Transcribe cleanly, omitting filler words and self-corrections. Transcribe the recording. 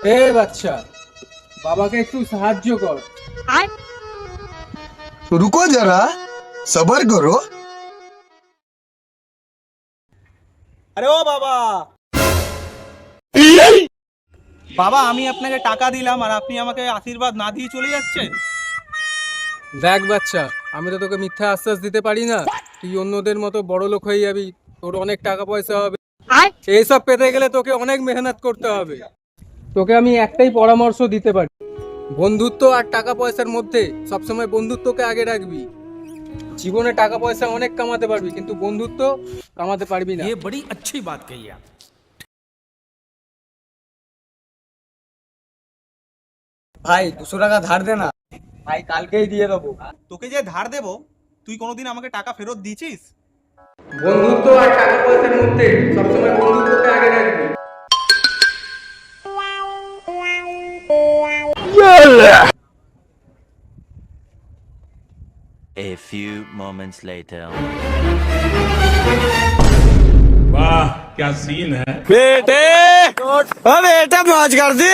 এ বাচ্চা, বাবাকে একটু সাহায্য কর। रुको जरा, सबर करो। আরে ও বাবা, বাবা আমি আপনাকে টাকা দিলাম আর আপনি আমাকে আশীর্বাদ না দিয়ে চলে যাচ্ছেন। দেখ বাচ্চা, আমি তো তোকে মিথ্যা আশ্বাস দিতে পারি না। তুই অন্যদের মতো বড় লোক হয়ে যাবি, তোর অনেক টাকা পয়সা হবে। এইসব পেতে গেলে তোকে অনেক মেহনত করতে হবে। তোকে আমি একটাই পরামর্শ দিতে পারি, বন্ধুত্ব আর টাকা পয়সার মধ্যে সবসময় বন্ধুত্বকে আগে রাখবি। জীবনে টাকা পয়সা অনেক কামাতে পারবি, কিন্তু বন্ধুত্ব কামাতে পারবি না। ये बड़ी अच्छी बात कही आप। ভাই 200 টাকা ধার দে না ভাই, কালকেই দিয়ে দেবো। তোকে যে ধার দেবো, তুই কোনোদিন আমাকে টাকা ফেরত দিয়েছিস? বন্ধুত্ব আর টাকা পয়সার মধ্যে সবসময় বন্ধুত্বকে আগে রাখবি। A few moments later. वाह क्या सीन है। बेटे ओ बेटा मौज कर दी।